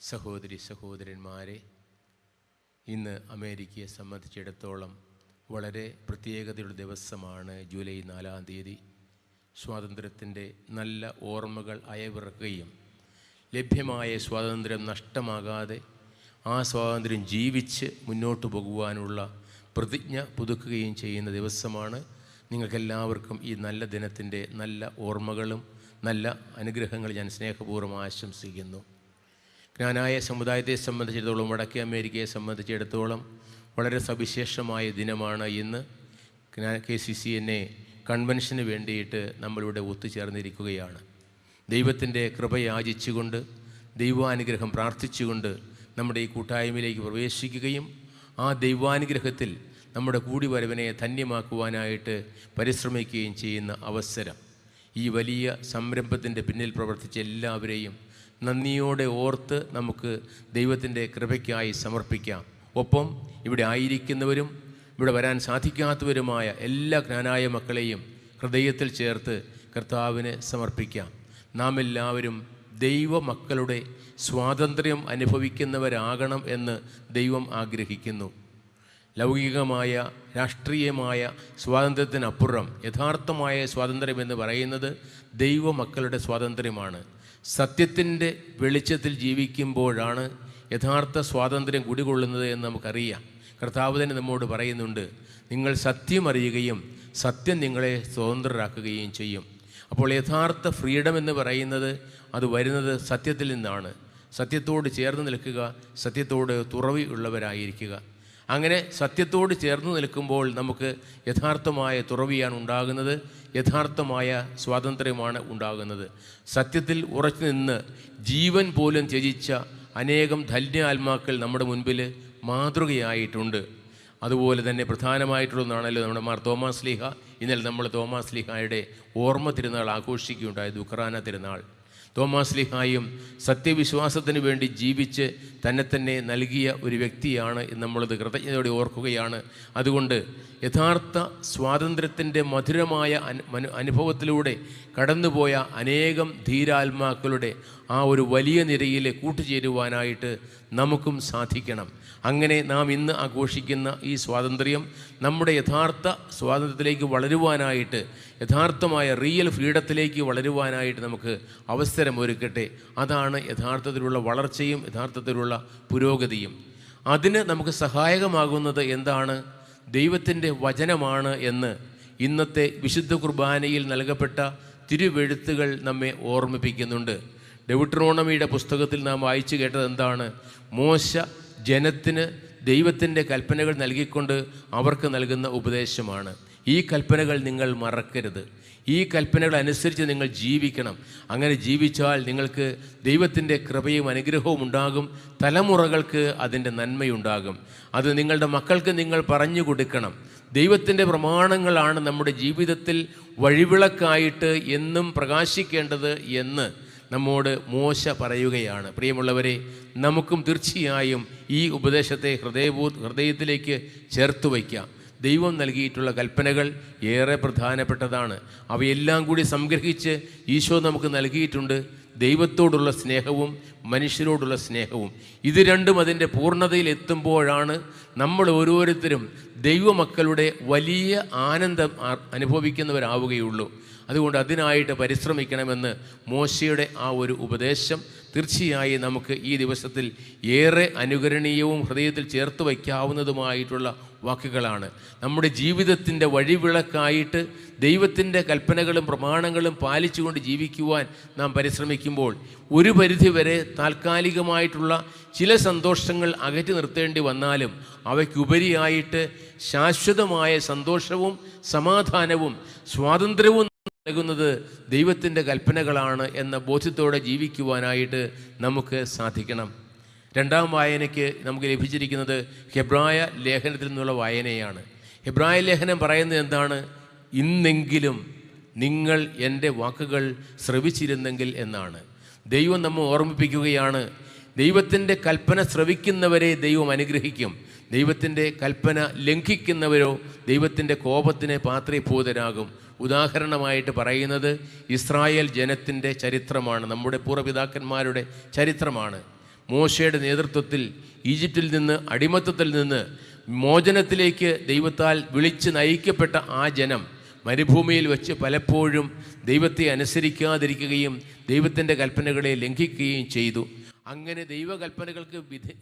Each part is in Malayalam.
സഹോദരി സഹോദരന്മാരെ, ഇന്ന് അമേരിക്കയെ സംബന്ധിച്ചിടത്തോളം വളരെ പ്രത്യേകതയുള്ള ദിവസമാണ്. ജൂലൈ 4-ാം തീയതി സ്വാതന്ത്ര്യത്തിൻ്റെ നല്ല ഓർമ്മകൾ അയവിറക്കുകയും ലഭ്യമായ സ്വാതന്ത്ര്യം നഷ്ടമാകാതെ ആ സ്വാതന്ത്ര്യം ജീവിച്ച് മുന്നോട്ട് പോകുവാനുള്ള പ്രതിജ്ഞ പുതുക്കുകയും ചെയ്യുന്ന ദിവസമാണ്. നിങ്ങൾക്കെല്ലാവർക്കും ഈ നല്ല ദിനത്തിൻ്റെ നല്ല ഓർമ്മകളും നല്ല അനുഗ്രഹങ്ങൾ ഞാൻ സ്നേഹപൂർവ്വം ആശംസിക്കുന്നു. ജ്ഞാനായ സമുദായത്തെ സംബന്ധിച്ചിടത്തോളം, വടക്കേ അമേരിക്കയെ സംബന്ധിച്ചിടത്തോളം വളരെ സവിശേഷമായ ദിനമാണ് ഇന്ന്. KCCNA കൺവെൻഷന് വേണ്ടിയിട്ട് നമ്മളിവിടെ ഒത്തുചേർന്നിരിക്കുകയാണ്. ദൈവത്തിൻ്റെ കൃപയാചിച്ചുകൊണ്ട്, ദൈവാനുഗ്രഹം പ്രാർത്ഥിച്ചുകൊണ്ട് നമ്മുടെ ഈ കൂട്ടായ്മയിലേക്ക് പ്രവേശിക്കുകയും ആ ദൈവാനുഗ്രഹത്തിൽ നമ്മുടെ കൂടിവരവിനെ ധന്യമാക്കുവാനായിട്ട് പരിശ്രമിക്കുകയും ചെയ്യുന്ന അവസരം. ഈ വലിയ സംരംഭത്തിൻ്റെ പിന്നിൽ പ്രവർത്തിച്ച എല്ലാവരെയും നന്ദിയോടെ ഓർത്ത് നമുക്ക് ദൈവത്തിൻ്റെ കൃപയ്ക്കായി സമർപ്പിക്കാം. ഒപ്പം ഇവിടെ ആയിരിക്കുന്നവരും ഇവിടെ വരാൻ സാധിക്കാത്തവരുമായ എല്ലാ ജ്ഞാനായ മക്കളെയും ഹൃദയത്തിൽ ചേർത്ത് കർത്താവിന് സമർപ്പിക്കാം. നാം എല്ലാവരും ദൈവമക്കളുടെ സ്വാതന്ത്ര്യം അനുഭവിക്കുന്നവരാകണം എന്ന് ദൈവം ആഗ്രഹിക്കുന്നു. ലൗകികമായ രാഷ്ട്രീയമായ സ്വാതന്ത്ര്യത്തിനപ്പുറം യഥാർത്ഥമായ സ്വാതന്ത്ര്യം എന്ന് പറയുന്നത് ദൈവമക്കളുടെ സ്വാതന്ത്ര്യമാണ്. സത്യത്തിൻ്റെ വെളിച്ചത്തിൽ ജീവിക്കുമ്പോഴാണ് യഥാർത്ഥ സ്വാതന്ത്ര്യം കുടികൊള്ളുന്നത് എന്ന് നമുക്കറിയാം. കർത്താവ് തന്നെ നമ്മോട് പറയുന്നുണ്ട്, നിങ്ങൾ സത്യം അറിയുകയും സത്യം നിങ്ങളെ സ്വതന്ത്രരാക്കുകയും ചെയ്യും. അപ്പോൾ യഥാർത്ഥ ഫ്രീഡം എന്ന് പറയുന്നത് അത് വരുന്നത് സത്യത്തിൽ നിന്നാണ്. സത്യത്തോട് ചേർന്ന് നിൽക്കുക, സത്യത്തോട് തുറവി ഉള്ളവരായിരിക്കുക. അങ്ങനെ സത്യത്തോട് ചേർന്ന് നിൽക്കുമ്പോൾ നമുക്ക് യഥാർത്ഥമായ തുറവിയാണ് ഉണ്ടാകുന്നത്, യഥാർത്ഥമായ സ്വാതന്ത്ര്യമാണ് ഉണ്ടാകുന്നത്. സത്യത്തിൽ ഉറച്ചു നിന്ന് ജീവൻ പോലും ത്യജിച്ച അനേകം ധന്യാത്മാക്കൾ നമ്മുടെ മുൻപിൽ മാതൃകയായിട്ടുണ്ട്. അതുപോലെ തന്നെ പ്രധാനമായിട്ടുള്ളതാണല്ലോ നമ്മുടെ തോമാസ് ശ്ലീഹ. ഇന്നലെ നമ്മൾ തോമാസ് ശ്ലീഹായുടെ ഓർമ്മ തിരുനാൾ ആഘോഷിക്കുകയുണ്ടായത്, ഉക്രാന തിരുനാൾ. തോമാസ് ശ്ലീഹായും സത്യവിശ്വാസത്തിന് വേണ്ടി ജീവിച്ച് തന്നെ നൽകിയ ഒരു വ്യക്തിയാണ്. നമ്മളത് കൃതജ്ഞതയോടെ ഓർക്കുകയാണ്. അതുകൊണ്ട് യഥാർത്ഥ സ്വാതന്ത്ര്യത്തിൻ്റെ മധുരമായ അനുഭവത്തിലൂടെ കടന്നുപോയ അനേകം ധീരാത്മാക്കളുടെ ആ ഒരു വലിയ നിരയിൽ കൂട്ടുചേരുവാനായിട്ട് നമുക്കും സാധിക്കണം. അങ്ങനെ നാം ഇന്ന് ആഘോഷിക്കുന്ന ഈ സ്വാതന്ത്ര്യം നമ്മുടെ യഥാർത്ഥ സ്വാതന്ത്ര്യത്തിലേക്ക് വളരുവാനായിട്ട്, യഥാർത്ഥമായ റിയൽ ഫ്രീഡത്തിലേക്ക് വളരുവാനായിട്ട് നമുക്ക് അവസരമൊരുക്കട്ടെ. അതാണ് യഥാർത്ഥത്തിലുള്ള വളർച്ചയും യഥാർത്ഥത്തിലുള്ള പുരോഗതിയും. അതിന് നമുക്ക് സഹായകമാകുന്നത് എന്താണ്? ദൈവത്തിൻ്റെ വചനമാണ് എന്ന് ഇന്നത്തെ വിശുദ്ധ കുർബാനയിൽ നൽകപ്പെട്ട തിരുവെഴുത്തുകൾ നമ്മെ ഓർമ്മിപ്പിക്കുന്നുണ്ട്. ഡെയൂട്രോണമിയുടെ പുസ്തകത്തിൽ നാം വായിച്ചു കേട്ടത് എന്താണ്? മോശ ജനത്തിന് ദൈവത്തിൻ്റെ കൽപ്പനകൾ നൽകിക്കൊണ്ട് അവർക്ക് നൽകുന്ന ഉപദേശമാണ്. ഈ കൽപ്പനകൾ നിങ്ങൾ മറക്കരുത്, ഈ കൽപ്പനകൾ അനുസരിച്ച് നിങ്ങൾ ജീവിക്കണം. അങ്ങനെ ജീവിച്ചാൽ നിങ്ങൾക്ക് ദൈവത്തിൻ്റെ കൃപയും അനുഗ്രഹവും ഉണ്ടാകും. തലമുറകൾക്ക് അതിൻ്റെ നന്മയുണ്ടാകും. അത് നിങ്ങളുടെ മക്കൾക്ക് നിങ്ങൾ പറഞ്ഞു കൊടുക്കണം. ദൈവത്തിൻ്റെ പ്രമാണങ്ങളാണ് നമ്മുടെ ജീവിതത്തിൽ വഴിവിളക്കായിട്ട് എന്നും പ്രകാശിക്കേണ്ടത് എന്ന് നമ്മോട് മോശ പറയുകയാണ്. പ്രിയമുള്ളവരെ, നമുക്കും തീർച്ചയായും ഈ ഉപദേശത്തെ ഹൃദയത്തിലേക്ക് ചേർത്ത് വയ്ക്കാം. ദൈവം നൽകിയിട്ടുള്ള കൽപ്പനകൾ ഏറെ പ്രധാനപ്പെട്ടതാണ്. അവയെല്ലാം കൂടി സംഗ്രഹിച്ച് ഈശോ നമുക്ക് നൽകിയിട്ടുണ്ട്. ദൈവത്തോടുള്ള സ്നേഹവും മനുഷ്യരോടുള്ള സ്നേഹവും. ഇത് രണ്ടും അതിൻ്റെ പൂർണ്ണതയിൽ എത്തുമ്പോഴാണ് നമ്മൾ ഓരോരുത്തരും ദൈവമക്കളുടെ വലിയ ആനന്ദം അനുഭവിക്കുന്നവരാവുകയുള്ളൂ. അതുകൊണ്ട് അതിനായിട്ട് പരിശ്രമിക്കണമെന്ന് മോശയുടെ ആ ഒരു ഉപദേശം തീർച്ചയായും നമുക്ക് ഈ ദിവസത്തിൽ ഏറെ അനുകരണീയവും ഹൃദയത്തിൽ ചേർത്ത് വയ്ക്കാവുന്നതുമായിട്ടുള്ള വാക്കുകളാണ്. നമ്മുടെ ജീവിതത്തിൻ്റെ വഴിവിളക്കായിട്ട് ദൈവത്തിൻ്റെ കൽപ്പനകളും പ്രമാണങ്ങളും പാലിച്ചുകൊണ്ട് ജീവിക്കുവാൻ നാം പരിശ്രമിക്കുമ്പോൾ ഒരു പരിധിവരെ താൽക്കാലികമായിട്ടുള്ള ചില സന്തോഷങ്ങൾ അകറ്റി നിർത്തേണ്ടി വന്നാലും അവയ്ക്കുപരിയായിട്ട് ശാശ്വതമായ സന്തോഷവും സമാധാനവും സ്വാതന്ത്ര്യവും നൽകുന്നത് ദൈവത്തിൻ്റെ കൽപ്പനകളാണ് എന്ന ബോധ്യത്തോടെ ജീവിക്കുവാനായിട്ട് നമുക്ക് സാധിക്കണം. രണ്ടാം വായനയ്ക്ക് നമുക്ക് ലഭിച്ചിരിക്കുന്നത് ഹെബ്രായ ലേഖനത്തിൽ നിന്നുള്ള വായനയാണ്. ഹെബ്രായ ലേഖനം പറയുന്നത് എന്താണ്? ഇന്നെങ്കിലും നിങ്ങൾ എൻ്റെ വാക്കുകൾ ശ്രവിച്ചിരുന്നെങ്കിൽ എന്നാണ്. ദൈവം നമ്മെ ഓർമ്മിപ്പിക്കുകയാണ്, ദൈവത്തിൻ്റെ കൽപ്പന ശ്രവിക്കുന്നവരെ ദൈവം അനുഗ്രഹിക്കും, ദൈവത്തിൻ്റെ കൽപ്പന ലംഘിക്കുന്നവരോ ദൈവത്തിൻ്റെ കോപത്തിന് പാത്രീഭൂതരാകും. ഉദാഹരണമായിട്ട് പറയുന്നത് ഇസ്രായേൽ ജനത്തിൻ്റെ ചരിത്രമാണ്, നമ്മുടെ പൂർവ്വപിതാക്കന്മാരുടെ ചരിത്രമാണ്. മോശയുടെ നേതൃത്വത്തിൽ ഈജിപ്തിൽ നിന്ന്, അടിമത്തത്തിൽ നിന്ന് മോചനത്തിലേക്ക് ദൈവത്താൽ വിളിച്ച് നയിക്കപ്പെട്ട ആ ജനം മരുഭൂമിയിൽ വെച്ച് പലപ്പോഴും ദൈവത്തെ അനുസരിക്കാതിരിക്കുകയും ദൈവത്തിൻ്റെ കൽപ്പനകളെ ലംഘിക്കുകയും ചെയ്തു. അങ്ങനെ ദൈവകൽപ്പനകൾക്ക്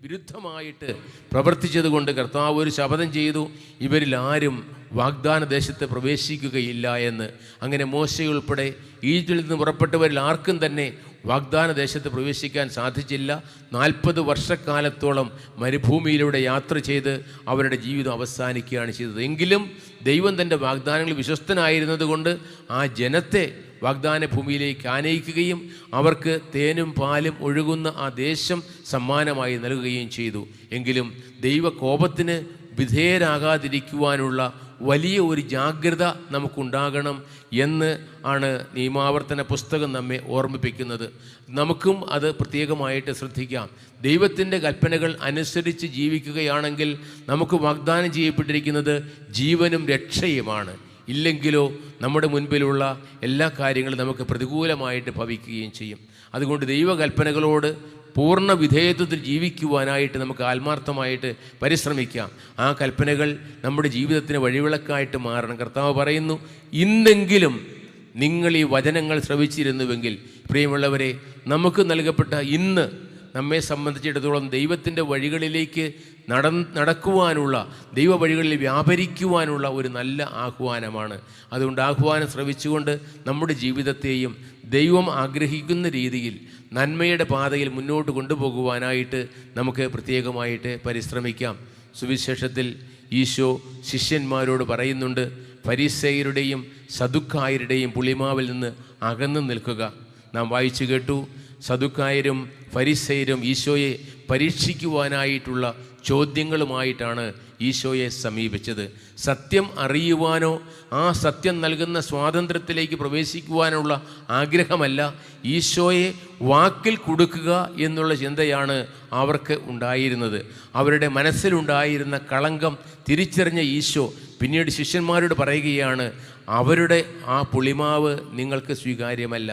വിരുദ്ധമായിട്ട് പ്രവർത്തിച്ചതുകൊണ്ട് കർത്താവ് ഒരു ശപഥം ചെയ്തു, ഇവരിൽ ആരും വാഗ്ദാന ദേശത്ത് പ്രവേശിക്കുകയില്ല എന്ന്. അങ്ങനെ മോശയുൾപ്പെടെ ഈജിപ്തിൽ നിന്ന് പുറപ്പെട്ടവരിൽ ആർക്കും തന്നെ വാഗ്ദാന ദേശത്ത് പ്രവേശിക്കാൻ സാധിച്ചില്ല. 40 വർഷക്കാലത്തോളം മരുഭൂമിയിലൂടെ യാത്ര ചെയ്ത് അവരുടെ ജീവിതം അവസാനിക്കുകയാണ് ചെയ്തത്. എങ്കിലും ദൈവം തൻ്റെ വാഗ്ദാനങ്ങളിൽ വിശ്വസ്തനായിരുന്നത് കൊണ്ട് ആ ജനത്തെ വാഗ്ദാന ഭൂമിയിലേക്ക് ആനയിക്കുകയും അവർക്ക് തേനും പാലും ഒഴുകുന്ന ആ ദേശം സമ്മാനമായി നൽകുകയും ചെയ്തു. എങ്കിലും ദൈവകോപത്തിന് വിധേയരാകാതിരിക്കുവാനുള്ള വലിയ ഒരു ജാഗ്രത നമുക്കുണ്ടാകണം എന്ന് ആണ് നിയമാവർത്തന പുസ്തകം നമ്മെ ഓർമ്മിപ്പിക്കുന്നത്. നമുക്കും അത് പ്രത്യേകമായിട്ട് ശ്രദ്ധിക്കാം. ദൈവത്തിൻ്റെ കൽപ്പനകൾ അനുസരിച്ച് ജീവിക്കുകയാണെങ്കിൽ നമുക്ക് വാഗ്ദാനം ചെയ്യപ്പെട്ടിരിക്കുന്നത് ജീവനും രക്ഷയുമാണ്. ഇല്ലെങ്കിലോ നമ്മുടെ മുൻപിലുള്ള എല്ലാ കാര്യങ്ങളും നമുക്ക് പ്രതികൂലമായിട്ട് ഭവിക്കുകയും ചെയ്യും. അതുകൊണ്ട് ദൈവകൽപ്പനകളോട് പൂർണ്ണ വിധേയത്വത്തിൽ ജീവിക്കുവാനായിട്ട് നമുക്ക് ആത്മാർത്ഥമായിട്ട് പരിശ്രമിക്കാം. ആ കൽപ്പനകൾ നമ്മുടെ ജീവിതത്തിന് വഴിവിളക്കായിട്ട് മാറണം. കർത്താവ് പറയുന്നു, ഇന്നെങ്കിലും നിങ്ങൾ ഈ വചനങ്ങൾ ശ്രവിച്ചിരുന്നുവെങ്കിൽ. പ്രിയമുള്ളവരെ, നമുക്ക് നൽകപ്പെട്ട ഇന്ന് നമ്മെ സംബന്ധിച്ചിടത്തോളം ദൈവത്തിൻ്റെ വഴികളിലേക്ക് നടക്കുവാനുള്ള, ദൈവ വഴികളിൽ വ്യാപരിക്കുവാനുള്ള ഒരു നല്ല ആഹ്വാനമാണ്. അതുകൊണ്ട് ആഹ്വാനം ശ്രവിച്ചുകൊണ്ട് നമ്മുടെ ജീവിതത്തെയും ദൈവം ആഗ്രഹിക്കുന്ന രീതിയിൽ നന്മയുടെ പാതയിൽ മുന്നോട്ട് കൊണ്ടുപോകുവാനായിട്ട് നമുക്ക് പ്രത്യേകമായിട്ട് പരിശ്രമിക്കാം. സുവിശേഷത്തിൽ ഈശോ ശിഷ്യന്മാരോട് പറയുന്നുണ്ട്, ഫരിസേയരുടെയും സദുക്കായരുടെയും പുളിമാവിൽ നിന്ന് അകന്നു നിൽക്കുക. നാം വായിച്ചു കേട്ടു, സദുക്കായരും ഫരിസേയരും ഈശോയെ പരീക്ഷിക്കുവാനായിട്ടുള്ള ചോദ്യങ്ങളുമായിട്ടാണ് ഈശോയെ സമീപിച്ചത്. സത്യം അറിയുവാനോ ആ സത്യം നൽകുന്ന സ്വാതന്ത്ര്യത്തിലേക്ക് പ്രവേശിക്കുവാനുള്ള ആഗ്രഹമല്ല, ഈശോയെ വാക്കിൽ കൊടുക്കുക എന്നുള്ള ചിന്തയാണ് അവർക്ക് ഉണ്ടായിരുന്നത്. അവരുടെ മനസ്സിലുണ്ടായിരുന്ന കളങ്കം തിരിച്ചറിഞ്ഞ ഈശോ പിന്നീട് ശിഷ്യന്മാരോട് പറയുകയാണ്, അവരുടെ ആ പുളിമാവ് നിങ്ങൾക്ക് സ്വീകാര്യമല്ല.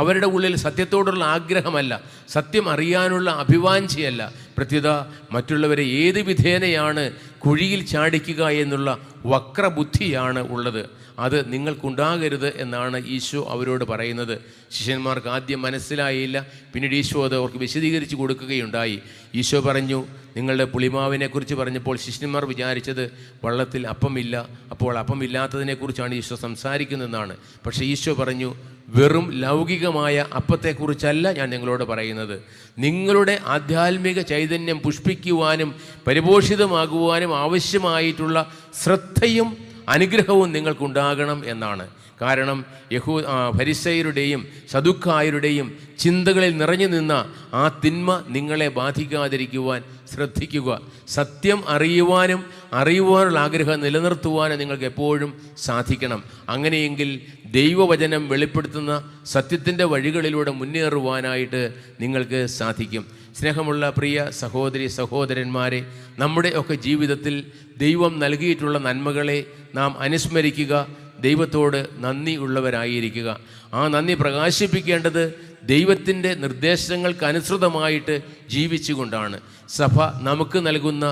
അവരുടെ ഉള്ളിൽ സത്യത്തോടുള്ള ആഗ്രഹമല്ല, സത്യം അറിയാനുള്ള അഭിവാഞ്ചയല്ല, പ്രത്യുത മറ്റുള്ളവരെ ഏത് വിധേനയാണ് കുഴിയിൽ ചാടിക്കുക എന്നുള്ള വക്രബുദ്ധിയാണ് ഉള്ളത്. അത് നിങ്ങൾക്കുണ്ടാകരുത് എന്നാണ് ഈശോ അവരോട് പറയുന്നത്. ശിഷ്യന്മാർക്ക് ആദ്യം മനസ്സിലായില്ല. പിന്നീട് ഈശോ അത് അവർക്ക് വിശദീകരിച്ച് കൊടുക്കുകയുണ്ടായി. ഈശോ പറഞ്ഞു, നിങ്ങളുടെ പുളിമാവിനെക്കുറിച്ച് പറഞ്ഞപ്പോൾ ശിഷ്യന്മാർ വിചാരിച്ചത് വള്ളത്തിൽ അപ്പമില്ല, അപ്പോൾ അപ്പമില്ലാത്തതിനെക്കുറിച്ചാണ് ഈശോ സംസാരിക്കുന്നതെന്നാണ്. പക്ഷേ ഈശോ പറഞ്ഞു, വെറും ലൗകികമായ അപ്പത്തെക്കുറിച്ചല്ല ഞാൻ നിങ്ങളോട് പറയുന്നത്. നിങ്ങളുടെ ആധ്യാത്മിക ചൈതന്യം പുഷ്പിക്കുവാനും പരിപോഷിതമാകുവാനും ആവശ്യമായിട്ടുള്ള ശ്രദ്ധയും അനുഗ്രഹവും നിങ്ങൾക്കുണ്ടാകണം എന്നാണ്. കാരണം ഫരിസേയരുടെയും സദുക്കായരുടെയും ചിന്തകളിൽ നിറഞ്ഞു നിന്ന ആ തിന്മ നിങ്ങളെ ബാധിക്കാതിരിക്കുവാൻ ശ്രദ്ധിക്കുക. സത്യം അറിയുവാനുള്ള ആഗ്രഹം നിലനിർത്തുവാനും നിങ്ങൾക്ക് എപ്പോഴും സാധിക്കണം. അങ്ങനെയെങ്കിൽ ദൈവവചനം വെളിപ്പെടുത്തുന്ന സത്യത്തിൻ്റെ വഴികളിലൂടെ മുന്നേറുവാനായിട്ട് നിങ്ങൾക്ക് സാധിക്കും. സ്നേഹമുള്ള പ്രിയ സഹോദരി സഹോദരന്മാരെ, നമ്മുടെ ഒക്കെ ജീവിതത്തിൽ ദൈവം നൽകിയിട്ടുള്ള നന്മകളെ നാം അനുസ്മരിക്കുക, ദൈവത്തോട് നന്ദി ഉള്ളവരായിരിക്കുക. ആ നന്ദി പ്രകാശിപ്പിക്കേണ്ടത് ദൈവത്തിൻ്റെ നിർദ്ദേശങ്ങൾക്കനുസൃതമായിട്ട് ജീവിച്ചുകൊണ്ടാണ്. സഭ നമുക്ക് നൽകുന്ന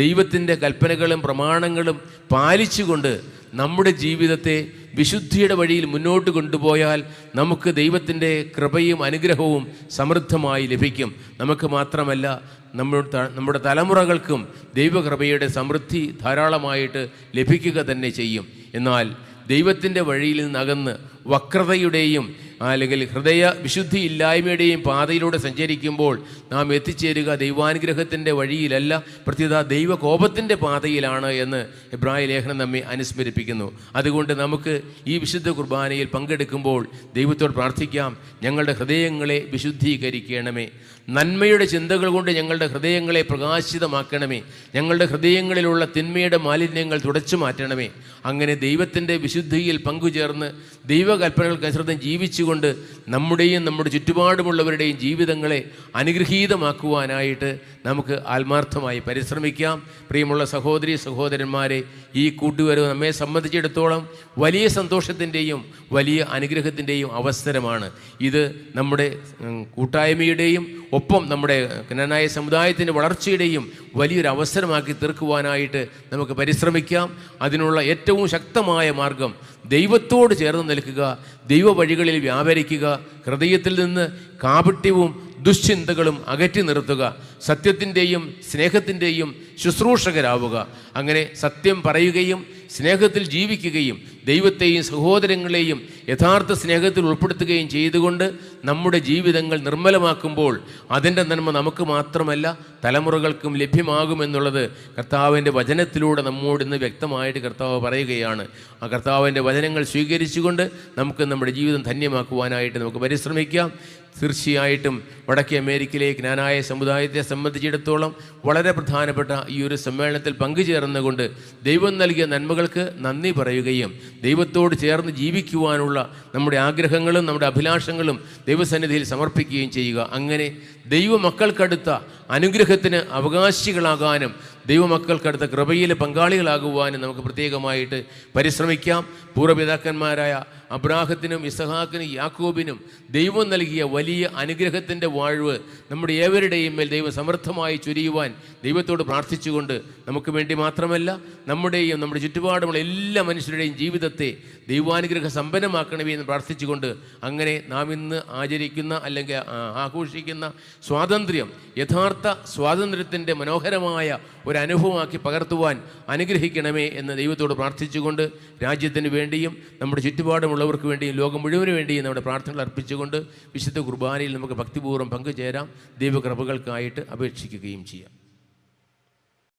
ദൈവത്തിൻ്റെ കൽപ്പനകളും പ്രമാണങ്ങളും പാലിച്ചുകൊണ്ട് നമ്മുടെ ജീവിതത്തെ വിശുദ്ധിയുടെ വഴിയിൽ മുന്നോട്ട് കൊണ്ടുപോയാൽ നമുക്ക് ദൈവത്തിൻ്റെ കൃപയും അനുഗ്രഹവും സമൃദ്ധമായി ലഭിക്കും. നമുക്ക് മാത്രമല്ല, നമ്മുടെ തലമുറകൾക്കും ദൈവകൃപയുടെ സമൃദ്ധി ധാരാളമായിട്ട് ലഭിക്കുക തന്നെ ചെയ്യും. എന്നാൽ ദൈവത്തിൻ്റെ വഴിയിൽ നിന്നകന്ന് വക്രതയുടെയും അല്ലെങ്കിൽ ഹൃദയ വിശുദ്ധി ഇല്ലായ്മയുടെയും പാതയിലൂടെ സഞ്ചരിക്കുമ്പോൾ നാം എത്തിച്ചേരുക ദൈവാനുഗ്രഹത്തിൻ്റെ വഴിയിലല്ല, പ്രത്യേക ദൈവകോപത്തിൻ്റെ പാതയിലാണ് എന്ന് എബ്രായ ലേഖനം നമ്മെ അനുസ്മരിപ്പിക്കുന്നു. അതുകൊണ്ട് നമുക്ക് ഈ വിശുദ്ധ കുർബാനയിൽ പങ്കെടുക്കുമ്പോൾ ദൈവത്തോട് പ്രാർത്ഥിക്കാം, ഞങ്ങളുടെ ഹൃദയങ്ങളെ വിശുദ്ധീകരിക്കണമേ, നന്മയുടെ ചിന്തകൾ കൊണ്ട് ഞങ്ങളുടെ ഹൃദയങ്ങളെ പ്രകാശിതമാക്കണമേ, ഞങ്ങളുടെ ഹൃദയങ്ങളിലുള്ള തിന്മയുടെ മാലിന്യങ്ങൾ തുടച്ചു മാറ്റണമേ. അങ്ങനെ ദൈവത്തിൻ്റെ വിശുദ്ധിയിൽ പങ്കുചേർന്ന് ദൈവകൽപ്പനകൾക്കനുസൃതം ജീവിച്ചുകൊണ്ട് നമ്മുടെയും നമ്മുടെ ചുറ്റുപാടുമുള്ളവരുടെയും ജീവിതങ്ങളെ അനുഗ്രഹീതമാക്കുവാനായിട്ട് നമുക്ക് ആത്മാർത്ഥമായി പരിശ്രമിക്കാം. പ്രിയമുള്ള സഹോദരി സഹോദരന്മാരെ, ഈ കൂട്ടുവരവ് നമ്മെ സംബന്ധിച്ചിടത്തോളം വലിയ സന്തോഷത്തിൻ്റെയും വലിയ അനുഗ്രഹത്തിൻ്റെയും അവസരമാണ്. ഇത് നമ്മുടെ കൂട്ടായ്മയുടെയും ഒപ്പം നമ്മുടെ കനാനായ സമുദായത്തിൻ്റെ വളർച്ചയുടെയും വലിയൊരു അവസരമാക്കി തീർക്കുവാനായിട്ട് നമുക്ക് പരിശ്രമിക്കാം. അതിനുള്ള ഏറ്റവും ശക്തമായ മാർഗം ദൈവത്തോട് ചേർന്ന് നിൽക്കുക, ദൈവ വഴികളിൽ വ്യാപരിക്കുക, ഹൃദയത്തിൽ നിന്ന് കാപട്യവും ദുശ്ചിന്തകളും അകറ്റി നിർത്തുക, സത്യത്തിൻ്റെയും സ്നേഹത്തിൻ്റെയും ശുശ്രൂഷകരാവുക. അങ്ങനെ സത്യം പറയുകയും സ്നേഹത്തിൽ ജീവിക്കുകയും ദൈവത്തെയും സഹോദരങ്ങളെയും യഥാർത്ഥ സ്നേഹത്തിൽ ഉൾപ്പെടുത്തുകയും ചെയ്തുകൊണ്ട് നമ്മുടെ ജീവിതങ്ങൾ നിർമ്മലമാക്കുമ്പോൾ അതിൻ്റെ നന്മ നമുക്ക് മാത്രമല്ല തലമുറകൾക്കും ലഭ്യമാകുമെന്നുള്ളത് കർത്താവിൻ്റെ വചനത്തിലൂടെ നമ്മോട് ഇന്ന് വ്യക്തമായിട്ട് കർത്താവ് പറയുകയാണ്. ആ കർത്താവിൻ്റെ വചനങ്ങൾ സ്വീകരിച്ചുകൊണ്ട് നമുക്ക് നമ്മുടെ ജീവിതം ധന്യമാക്കുവാനായിട്ട് നമുക്ക് പരിശ്രമിക്കാം. തീർച്ചയായിട്ടും വടക്കേ അമേരിക്കയിലെ ജ്ഞാനായ സമുദായത്തെ സംബന്ധിച്ചിടത്തോളം വളരെ പ്രധാനപ്പെട്ട ഈ ഒരു സമ്മേളനത്തിൽ പങ്കുചേർന്നുകൊണ്ട് ദൈവം നൽകിയ നന്മകൾക്ക് നന്ദി പറയുകയും ദൈവത്തോട് ചേർന്ന് ജീവിക്കുവാനുള്ള നമ്മുടെ ആഗ്രഹങ്ങളും നമ്മുടെ അഭിലാഷങ്ങളും ദൈവസന്നിധിയിൽ സമർപ്പിക്കുകയും ചെയ്യുക. അങ്ങനെ ദൈവമക്കൾക്കടുത്ത അനുഗ്രഹത്തിന് അവകാശികളാകാനും ദൈവമക്കൾക്കടുത്ത കൃപയിൽ പങ്കാളികളാകുവാനും നമുക്ക് പ്രത്യേകമായിട്ട് പരിശ്രമിക്കാം. പൂർവ്വപിതാക്കന്മാരായ അബ്രാഹത്തിനും ഇസഹാക്കിനും യാക്കോബിനും ദൈവം നൽകിയ വലിയ അനുഗ്രഹത്തിൻ്റെ വാഴ്വ് നമ്മുടെ ഏവരുടെയും മേൽ ദൈവം സമർത്ഥമായി ചൊരിയുവാൻ ദൈവത്തോട് പ്രാർത്ഥിച്ചുകൊണ്ട് നമുക്ക് വേണ്ടി മാത്രമല്ല നമ്മുടെയും നമ്മുടെ ചുറ്റുപാടുമുള്ള എല്ലാ മനുഷ്യരുടെയും ജീവിതത്തെ ദൈവാനുഗ്രഹ സമ്പന്നമാക്കണമേ എന്ന് പ്രാർത്ഥിച്ചുകൊണ്ട് അങ്ങനെ നാം ഇന്ന് ആചരിക്കുന്ന അല്ലെങ്കിൽ ആഘോഷിക്കുന്ന സ്വാതന്ത്ര്യം യഥാർത്ഥ സ്വാതന്ത്ര്യത്തിൻ്റെ മനോഹരമായ ഒരു അനുഭവമാക്കി പകർത്തുവാൻ അനുഗ്രഹിക്കണമേ എന്ന് ദൈവത്തോട് പ്രാർത്ഥിച്ചുകൊണ്ട് രാജ്യത്തിന് വേണ്ടിയും നമ്മുടെ ചുറ്റുപാടുമുള്ളവർക്ക് വേണ്ടിയും ലോകം മുഴുവന് വേണ്ടിയും നമ്മുടെ പ്രാർത്ഥനകൾ അർപ്പിച്ചുകൊണ്ട് വിശുദ്ധ കുർബാനയിൽ നമുക്ക് ഭക്തിപൂർവ്വം പങ്കുചേരാം. ദൈവകൃപകൾക്കായിട്ട് അപേക്ഷിക്കുകയും ചെയ്യാം.